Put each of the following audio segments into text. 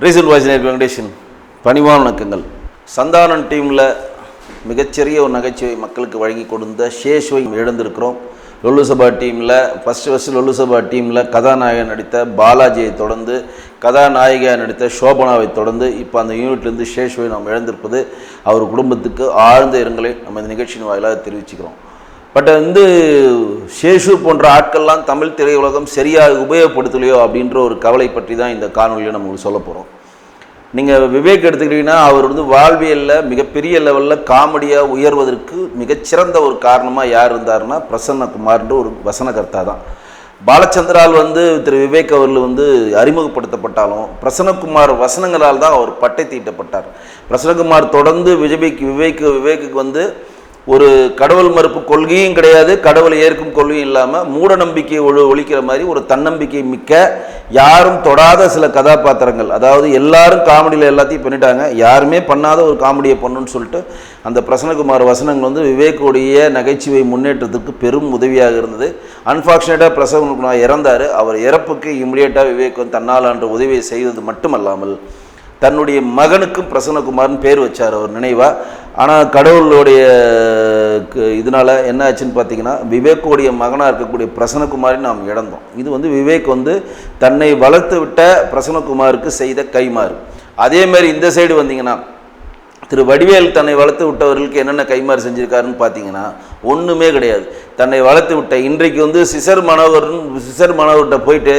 Resale voice Venkatesan பணிவான வணக்கங்கள். சந்தானம் டீமில் மிகச்சிறிய ஒரு நகைச்சுவை மக்களுக்கு வழங்கி கொடுத்த சேஷுவை இழந்திருக்கிறோம். லொல்லு சபா டீமில் ஃபஸ்ட்டு லொல்லு சபா டீமில் கதாநாயகன் நடித்த பாலாஜியை தொடர்ந்து கதாநாயகியாக நடித்த சோபனாவை தொடர்ந்து இப்போ அந்த யூனிட்லேருந்து சேஷுவை நாம் இழந்திருப்பது அவர் குடும்பத்துக்கு ஆழ்ந்த இரங்கலை நம்ம இந்த நிகழ்ச்சியின் வாயிலாக தெரிவிச்சுக்கிறோம். பட் சேஷு போன்ற ஆட்கள்லாம் தமிழ் திரையுலகம் சரியாக உபயோகப்படுத்தலையோ அப்படின்ற ஒரு கவலை பற்றி தான் இந்த காணொலியில் நம்ம சொல்ல போகிறோம். நீங்கள் விவேக் எடுத்துக்கிட்டிங்கன்னா அவர் வாழ்வியலில் மிகப்பெரிய லெவலில் காமெடியாக உயர்வதற்கு மிகச்சிறந்த ஒரு காரணமாக யார் இருந்தார்னா பிரசன்னகுமார்ன்ற ஒரு வசனகர்த்தா தான். பாலச்சந்திரால் திரு விவேக் அவர்கள் அறிமுகப்படுத்தப்பட்டாலும் பிரசன்னகுமார் வசனங்களால் தான் அவர் பட்டை தீட்டப்பட்டார். பிரசன்னகுமார் தொடர்ந்து விவேக்கு ஒரு கடவுள் மறுப்பு கொள்கையும் கிடையாது, கடவுளை ஏற்கும் கொள்கையும் இல்லாமல் மூட நம்பிக்கையை ஒழிக்கிற மாதிரி ஒரு தன்னம்பிக்கை மிக்க யாரும் தொடாத சில கதாபாத்திரங்கள், அதாவது எல்லாரும் காமெடியில் எல்லாத்தையும் பண்ணிட்டாங்க, யாருமே பண்ணாத ஒரு காமெடியை பண்ணுன்னு சொல்லிட்டு அந்த பிரசன்னகுமார் வசனங்கள் விவேக்குடைய நகைச்சுவை முன்னேற்றத்துக்கு பெரும் உதவியாக இருந்தது. அன்ஃபார்ச்சுனேட்டாக பிரசன்னகுமார் இறந்தார். அவர் இறப்புக்கு இமிடியேட்டாக விவேக் தன்னால் என்ற உதவியை செய்தது மட்டுமல்லாமல் தன்னுடைய மகனுக்கும் பிரசன்னகுமார்னு பேர் வச்சார் அவர் நினைவாக. ஆனால் கடவுளுடைய இதனால் என்ன ஆச்சுன்னு பார்த்தீங்கன்னா விவேக்குடைய மகனாக இருக்கக்கூடிய பிரசன்னகுமாரை நாம் இழந்தோம். இது விவேக் தன்னை வளர்த்து விட்ட பிரசன்னகுமாருக்கு செய்த கைமாறு. அதேமாதிரி இந்த சைடு வந்தீங்கன்னா திரு வடிவேல் தன்னை வளர்த்து விட்டவர்களுக்கு என்னென்ன கைமாறு செஞ்சுருக்காருன்னு பார்த்தீங்கன்னா ஒன்றுமே கிடையாது. தன்னை வளர்த்து விட்ட இன்றைக்கு சிசர் மனோகர்கிட்ட போயிட்டு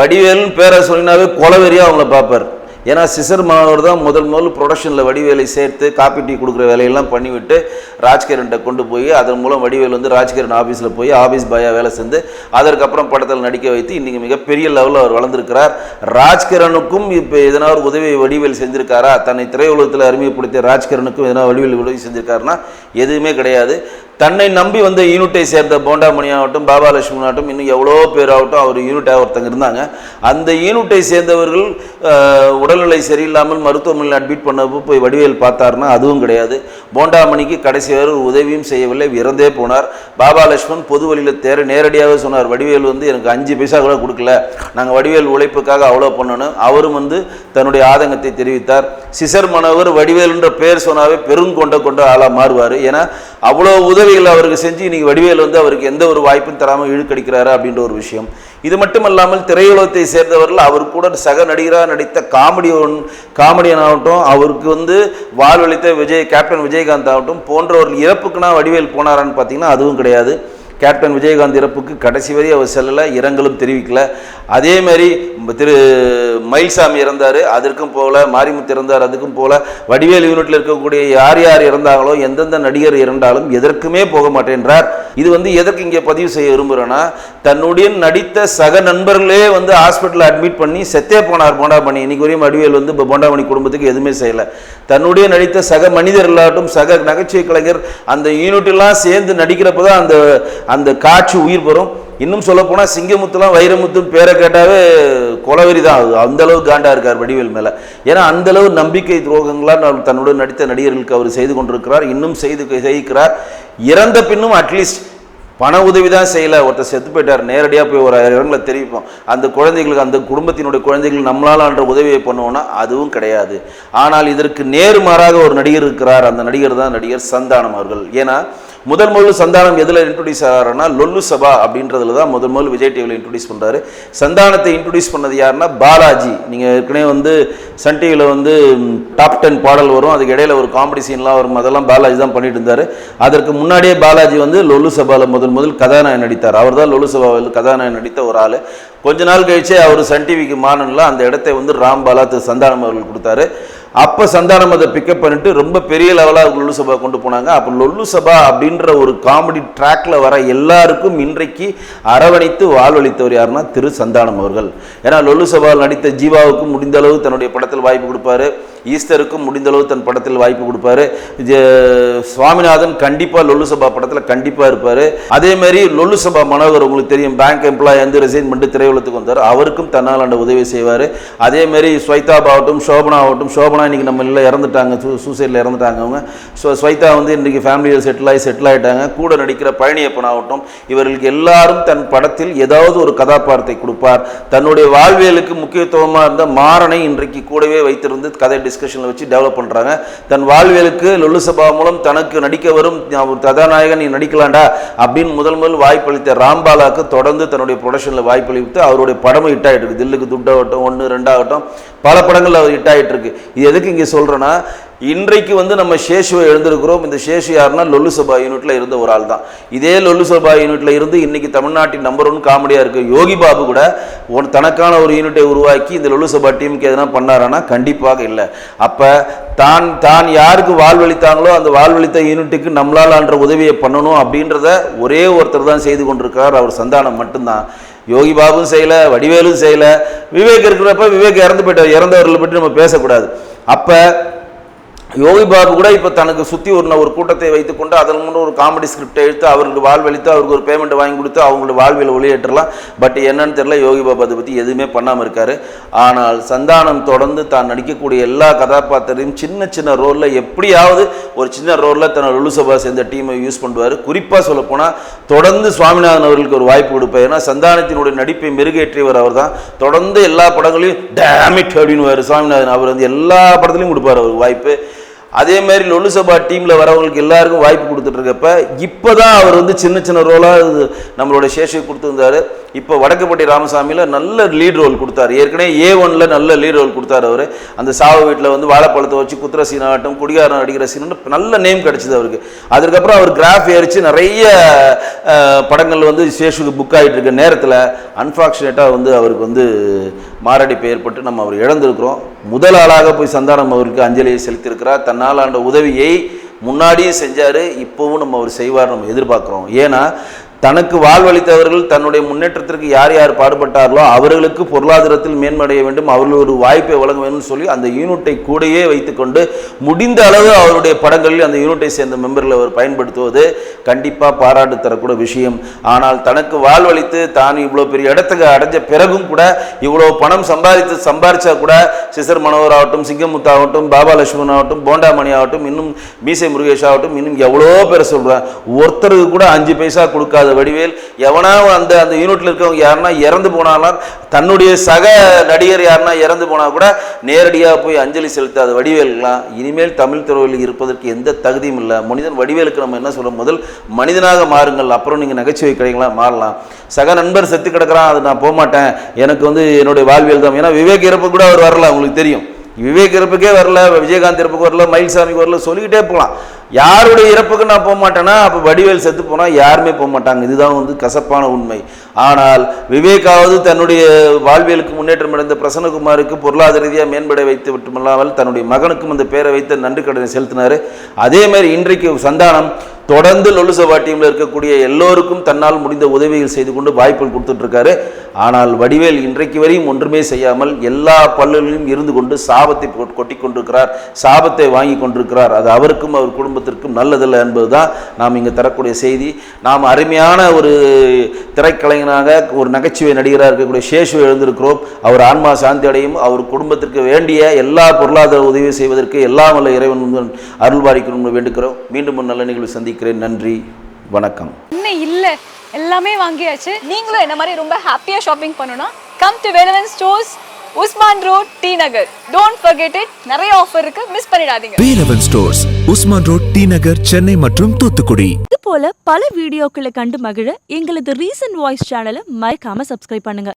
வடிவேல்னு பேரை சொல்லினாவே கொலவெறியாக அவங்கள பார்ப்பார். ஏன்னா சிசர் மனோகர் தான் முதல் ப்ரொடக்ஷனில் வடிவேலை சேர்த்து காப்பி டீ கொடுக்குற வேலையெல்லாம் பண்ணிவிட்டு ராஜ்கிரன்கிட்ட கொண்டு போய் அதன் மூலம் வடிவேல் ராஜ்கிரண் ஆஃபீஸில் போய் ஆஃபீஸ் பாயாக வேலை செஞ்சு அதற்கப்புறம் படத்தில் நடிக்க வைத்து இன்றைக்கி மிகப்பெரிய லெவலில் அவர் வளர்ந்துருக்கிறார். ராஜ்கிரனுக்கும் இப்போ எதனா ஒரு உதவி வடிவேல் செஞ்சுருக்காரா? தன்னை திரையுலகத்தில் அறிமுகப்படுத்திய ராஜ்கிரனுக்கும் எதனா வடிவேல் உதவி செஞ்சுருக்காருன்னா எதுவுமே கிடையாது. தன்னை நம்பி யூனிட்டை சேர்ந்த போண்டாமணி ஆகட்டும், பாபாலட்சுமி ஆகட்டும், இன்னும் எவ்வளோ பேர் ஆகட்டும், அவர் யூனிட்டாக ஒருத்தங்க இருந்தாங்க. அந்த யூனிட்டை சேர்ந்தவர்கள் உடல்நிலை சரியில்லாமல் மருத்துவமனையில் அட்மிட் பண்ணப்போ போய் வடிவேல் பார்த்தாருன்னா அதுவும் கிடையாது. போண்டாமணிக்கு கடைசி வரை ஒரு உதவியும் செய்யவில்லை, இறந்தே போனார். பாபாலட்சுமன் பொது வழியில் நேரடியாக சொன்னார், வடிவேல் எனக்கு 5 பைசா கூட கொடுக்கல, நாங்கள் வடிவேல் உழைப்புக்காக அவ்வளோ பண்ணணும். அவரும் தன்னுடைய ஆதங்கத்தை தெரிவித்தார். சிசர் மனோகர் வடிவேலுன்ற பேர் சொன்னாவே பெருங்கொண்ட ஆளாக மாறுவார். ஏன்னா அவ்வளோ உதவிகள் அவருக்கு செஞ்சு இன்னைக்கு வடிவேல் அவருக்கு எந்த ஒரு வாய்ப்பும் தராமல் இழுக்கடிக்கிறாரு அப்படின்ற ஒரு விஷயம். இது மட்டுமல்லாமல் திரையுலகத்தை சேர்ந்தவர்கள் அவர் கூட சக நடிகராக நடித்த காமெடியன் ஆகட்டும், அவருக்கு வாழ்வளித்த கேப்டன் விஜயகாந்த் ஆகட்டும் போன்றவர்கள் இறப்புக்குனா வடிவேல் போனாரான்னு பார்த்தீங்கன்னா அதுவும் கிடையாது. கேப்டன் விஜயகாந்த் இறப்புக்கு கடைசி வரை அவர் செல்லலை, இரங்கலும் தெரிவிக்கல. அதே மாதிரி திரு மயில்சாமி இறந்தார், அதற்கும் போகல. மாரிமுத்து இறந்தார், அதுக்கும் போகல. வடிவேல் யூனிட்டில் இருக்கக்கூடிய யார் இறந்தாங்களோ, எந்தெந்த நடிகர் இறந்தாலும் எதற்குமே போக மாட்டேன்றார். இது எதற்கு இங்கே பதிவு செய்ய விரும்புகிறேன்னா, தன்னுடைய நடித்த சக நண்பர்களே ஹாஸ்பிட்டலில் அட்மிட் பண்ணி செத்தே போனார் போண்டாமணி. இன்னைக்கு வரையும் வடிவேல் இப்போ போண்டாமணி குடும்பத்துக்கு எதுவுமே செய்யலை. தன்னுடைய நடித்த சக மனிதர்களாகட்டும், சக நகைச்சுவை கலைஞர் அந்த யூனிட்டெல்லாம் சேர்ந்து நடிக்கிறப்ப தான் அந்த காட்சி உயிர் பெறும். இன்னும் சொல்ல போனால் சிங்கமுத்துலாம் வைரமுத்துன்னு பேரை கேட்டாவே கொலவெறி தான் ஆகுது. அந்தளவு காண்டா இருக்கார் வடிவேல் மேலே. ஏன்னா அந்தளவு நம்பிக்கை துரோகங்களாக தன்னுடன் நடித்த நடிகர்களுக்கு அவர் செய்து கொண்டிருக்கிறார், இன்னும் செய்கிறார். இறந்த பின்னும் அட்லீஸ்ட் பண உதவி தான் செய்யலை. ஒருத்தர் செத்து போயிட்டார், நேரடியாக போய் ஒரு இடங்களை தெரிவிப்போம். அந்த குழந்தைகளுக்கு, அந்த குடும்பத்தினுடைய குழந்தைகள் நம்மளால் என்ற உதவியை பண்ணுவோன்னா அதுவும் கிடையாது. ஆனால் இதற்கு நேர்மாறாக ஒரு நடிகர் இருக்கிறார். அந்த நடிகர் தான் நடிகர் சந்தானம் அவர்கள். ஏன்னா முதல் சந்தானம் எதில் இன்ட்ரடியூஸ் ஆகிறாருன்னா லொல்லு சபா அப்படின்றதுல தான் முதல் விஜய் டிவியில் இன்ட்ரடியூஸ் பண்ணுறாரு. சந்தானத்தை இன்ட்ரடியூஸ் பண்ணது யாருன்னா பாலாஜி. நீங்கள் ஏற்கனவே சன் டிவியில் டாப் 10 பாடல் வரும், அதுக்கு இடையில ஒரு காமெடி சீன்லாம் வரும், அதெல்லாம் பாலாஜி தான் பண்ணிட்டு இருந்தார். அதற்கு முன்னாடியே பாலாஜி லொல்லு சபாவில் முதல் கதாநாயகன் நடித்தார். அவர் தான் லொல்லு சபாவில் கதாநாயகன் நடித்த ஒரு ஆள். கொஞ்ச நாள் கழிச்சே அவர் சன் டிவிக்கு மாறனில் அந்த இடத்தை ராம்பாலா சந்தானம் அவர்கள் கொடுத்தாரு. அப்போ சந்தானம் அதை பிக்கப் பண்ணிட்டு ரொம்ப பெரிய லெவலாக லொல்லு சபா கொண்டு போனாங்க. அப்போ லொல்லு சபா அப்படின்ற ஒரு காமெடி ட்ராக்ல வர எல்லாருக்கும் இன்றைக்கு அரவணைத்து வாழ்வளித்தவர் யாருன்னா திரு சந்தானம் அவர்கள். ஏன்னா லொல்லு சபாவில் நடித்த ஜீவாவுக்கும் முடிந்த அளவு தன்னுடைய படத்தில் வாய்ப்பு கொடுப்பாரு. ஈஸ்டருக்கும் முடிந்தளவு தன் படத்தில் வாய்ப்பு கொடுப்பாரு. சுவாமிநாதன் கண்டிப்பாக லொல்லு சபா படத்தில் கண்டிப்பாக இருப்பார். அதேமாரி லொல்லு சபா மனோகர் உங்களுக்கு தெரியும், பேங்க் எம்ப்ளாய் வந்து ரிசைன் பண்ணிட்டு திரையுலகத்துக்கு வந்தார். அவருக்கும் தன்னால் ஆண்ட உதவி செய்வார். அதேமாரி ஸ்வைதாப் ஆகட்டும், சோபனா ஆகட்டும். சோபனா இன்றைக்கி நம்ம இல்லை இறந்துட்டாங்க, சூசைடில் இறந்துட்டாங்க அவங்க. ஸ்வைதா வந்து இன்றைக்கி ஃபேமிலியில் செட்டில் ஆகிட்டாங்க. கூட நடிக்கிற பழனியப்பன் ஆகட்டும், இவர்களுக்கு எல்லாரும் தன் படத்தில் ஏதாவது ஒரு கதாபாத்திரத்தை கொடுப்பார். தன்னுடைய வாழ்வியலுக்கு முக்கியத்துவமாக இருந்த மாறனை இன்றைக்கு கூடவே வைத்திருந்து கதை டிஸ்கஷனில் வச்சு டெவலப் பண்ணுறாங்க. தன் வாழ்வியலுக்கு லொல்லு சபா மூலம் தனக்கு நடிக்க வரும் கதாநாயகன் நீ நடிக்கலாண்டா அப்படின்னு முதல் வாய்ப்பளித்த ராம்பாலாவுக்கு தொடர்ந்து தன்னுடைய ப்ரொடக்ஷனில் வாய்ப்பளித்து அவருடைய படமும் ஹிட் ஆகிட்டு இருக்கு. தில்லுக்கு துட்டாகட்டும், 1, 2 ஆகட்டும், பல படங்கள் அவர் ஹிட் ஆகிட்டு இருக்கு. இது எதுக்கு இங்கே சொல்கிறேன்னா, இன்றைக்கு வந்து நம்ம சேஷுவை எழுந்திருக்கிறோம். இந்த சேஷு யாருன்னா லொல்லு சபா யூனிட்ல இருந்த ஒரு ஆள் தான். இதே லொல்லு சபா யூனிட்ல இருந்து இன்னைக்கு தமிழ்நாட்டின் நம்பர் 1 காமெடியா இருக்கு யோகி பாபு கூட தனக்கான ஒரு யூனிட்டை உருவாக்கி இந்த லொல்லு சபா டீமுக்கு எதனா பண்ணாரானா கண்டிப்பாக இல்லை. அப்ப தான் யாருக்கு வாழ்வளித்தாங்களோ அந்த வாழ்வளித்த யூனிட்டுக்கு நம்மளால் உதவியை பண்ணணும் அப்படின்றத ஒரே ஒருத்தர் தான் செய்து கொண்டிருக்கிறார். அவர் சந்தானம் மட்டும்தான். யோகி பாபும் செய்யல, வடிவேலும் செய்யல. விவேக் இருக்கிறப்ப விவேக் இறந்து போயிட்டார். இறந்தவர்களை பற்றி நம்ம பேசக்கூடாது. அப்ப யோகி பாபு கூட இப்போ தனக்கு சுற்றி ஒரு கூட்டத்தை வைத்துக்கொண்டு அதன் முன்னே ஒரு காமெடி ஸ்கிரிப்டை எடுத்து அவருக்கு வாழ்வளித்து அவருக்கு ஒரு பேமெண்ட் வாங்கி கொடுத்து அவங்களோட வாழ்வில் ஒளியேற்றலாம். பட் என்னன்னு தெரியல, யோகி பாபு அதை பற்றி எதுவுமே பண்ணாமல் இருக்காரு. ஆனால் சந்தானம் தொடர்ந்து தான் நடிக்கக்கூடிய எல்லா கதாபாத்திரையும் சின்ன ரோலில் எப்படியாவது ஒரு சின்ன ரோலில் தன்னோட லொல்லு சபா சேர்ந்த டீமை யூஸ் பண்ணுவார். குறிப்பாக சொல்லப்போனால் தொடர்ந்து சுவாமிநாதன் அவர்களுக்கு ஒரு வாய்ப்பு கொடுப்பார். ஏன்னா சந்தானத்தினுடைய நடிப்பை மெருகேற்றியவர் அவர் தான். தொடர்ந்து எல்லா படங்களையும் டேமிட் அப்படின்னு சுவாமிநாதன் அவர் வந்து எல்லா படத்துலையும் கொடுப்பார் அவர் வாய்ப்பு. அதே மாதிரி லொல்லு சபா டீமில் வரவங்களுக்கு எல்லாருக்கும் வாய்ப்பு கொடுத்துட்டு இருக்கப்ப இப்போ தான் அவர் வந்து சின்ன ரோலாக நம்மளோட சேஷை கொடுத்துருந்தாரு. இப்போ வடக்குப்பட்டி ராமசாமியில் நல்ல லீட் ரோல் கொடுத்தாரு. ஏற்கனவே A1ல நல்ல லீட் ரோல் கொடுத்தாரு அவர். அந்த சாவு வீட்டில் வந்து வாழைப்பழத்தை வச்சு குத்துற சீனாகட்டும், குடிகாரன் அடிக்கிற சீனு நல்ல நேம் கிடச்சிது அவருக்கு. அதுக்கப்புறம் அவர் கிராஃப் ஏறிச்சு நிறைய படங்கள் வந்து சேஷுக்கு புக் ஆகிட்டு இருக்க நேரத்தில் அன்ஃபார்ச்சுனேட்டாக வந்து அவருக்கு வந்து மாரடைப்பு ஏற்பட்டு நம்ம அவர் இழந்திருக்கிறோம். முதல் ஆளாக போய் சந்தானம் அவருக்கு அஞ்சலியை செலுத்தியிருக்கிறார். தன்னால் ஆண்ட உதவியை முன்னாடியும் செஞ்சார், இப்போவும் நம்ம அவர் செய்வார் நம்ம எதிர்பார்க்குறோம். ஏன்னா தனக்கு வாழ்வளித்தவர்கள் தன்னுடைய முன்னேற்றத்திற்கு யார் யார் பாடுபட்டார்களோ அவர்களுக்கு பொருளாதாரத்தில் மேன்மடைய வேண்டும், அவர்கள் ஒரு வாய்ப்பை வழங்க வேண்டும் சொல்லி அந்த யூனிட்டை கூடையே வைத்துக்கொண்டு முடிந்த அளவு அவருடைய படங்களில் அந்த யூனிட்டை சேர்ந்த மெம்பர்களை அவர் பயன்படுத்துவது கண்டிப்பாக பாராட்டு தரக்கூடிய விஷயம். ஆனால் தனக்கு வாழ்வளித்து தான் இவ்வளோ பெரிய இடத்துக்கு அடைஞ்ச பிறகும் கூட இவ்வளோ பணம் சம்பாதிச்சா கூட சிசர் மனோகர் ஆகட்டும், சிங்கமுத்து ஆகட்டும், பாபா லட்சுமணன் ஆகட்டும், போண்டாமணி ஆகட்டும், இன்னும் மீசை முருகேஷ் ஆகட்டும், இன்னும் எவ்வளோ பேர் சொல்கிறேன், ஒருத்தருக்கு கூட 5 பைசா கொடுக்காத வடிவேல் எவனா அந்த யூனிட்ல இருக்கவங்க யாருன்னா இறந்து போனாலும் தன்னுடைய சக நடிகர் யாருன்னா இறந்து போனா கூட நேரடியாக போய் அஞ்சலி செலுத்தாத வடிவேலுலாம் இனிமேல் தமிழ் துறையில் இருப்பதற்கு எந்த தகுதியும் இல்லை. மனிதன் வடிவேலுக்கு நம்ம என்ன சொல்றோம், முதல் மனிதனாக மாறுங்கள், அப்புறம் நீங்க நகைச்சுவை கிடைங்களா மாறலாம். சக நண்பர் செத்து கிடக்கிறான், அது நான் போக மாட்டேன், எனக்கு வந்து என்னுடைய வாழ்வியல் தான். ஏன்னா விவேக் இறப்பு கூட அவர் வரல, உங்களுக்கு தெரியும். விவேக் இறப்புக்கே வரல, விஜயகாந்த் இறப்புக்கு வரல, மயில்சாமிக்கு வரல, சொல்லிக்கிட்டே போகலாம். யாருடைய இறப்புக்கு நான் போக மாட்டேன்னா அப்போ வடிவேல் செத்து போனால் யாருமே போக மாட்டாங்க. இதுதான் வந்து கசப்பான உண்மை. ஆனால் விவேகாவது தன்னுடைய வாழ்வியலுக்கு முன்னேற்றம் அடைந்த பிரசன்னகுமாருக்கு பொருளாதார ரீதியாக மேம்பட வைத்து விட்டுமல்லாமல் தன்னுடைய மகனுக்கும் அந்த பேரை வைத்து நன்றி கடனை செலுத்தினார். அதே மாதிரி இன்றைக்கு சந்தானம் தொடர்ந்து லொல்லு சபா டீமில் இருக்கக்கூடிய எல்லோருக்கும் தன்னால் முடிந்த உதவிகள் செய்து கொண்டு வாய்ப்புகள் கொடுத்துட்ருக்காரு. ஆனால் வடிவேல் இன்றைக்கு வரையும் ஒன்றுமே செய்யாமல் எல்லா பல்லுகளிலும் இருந்து கொண்டு சாபத்தை கொட்டி கொண்டிருக்கிறார், சாபத்தை வாங்கி கொண்டிருக்கிறார். அது அவருக்கும் அவர் குடும்பத்திற்கும் நல்லதில்லை என்பதுதான் நாம் இங்கே தரக்கூடிய செய்தி. நாம் அருமையான ஒரு திரைக்கலைஞனாக ஒரு நகைச்சுவை நடிகராக இருக்கக்கூடிய சேஷுவை எழுந்திருக்கிறோம். அவர் ஆன்மா சாந்தி அடையும், அவர் குடும்பத்திற்கு வேண்டிய எல்லா பொருளாதார உதவி செய்வதற்கு எல்லாம் வல்ல இறைவன் அருள்வாரிக்கணும் வேண்டுகிறோம். மீண்டும் ஒரு நல்ல நிகழ்வு சந்திக்கிறேன். நன்றி, வணக்கம். இல்ல எல்லாமே வாங்கியாச்சு. நீங்களும் என்ன மாதிரி ரொம்ப ஹாப்பியா ஷாப்பிங் பண்ணனும்னா come to Velavan stores, Usman road, T Nagar. Don't forget it. நிறைய ஆஃபர் இருக்கு, மிஸ் பண்ணிடாதீங்க. வேலவன் ஸ்டோர்ஸ், உஸ்மான் ரோட், டி நகர், சென்னை மற்றும் தூத்துக்குடி. இது போல பல வீடியோக்களை கண்டு மகிழ எங்களது ரீசன்ட் வாய்ஸ் சேனலை மறக்காம சப்ஸ்கிரைப் பண்ணுங்க.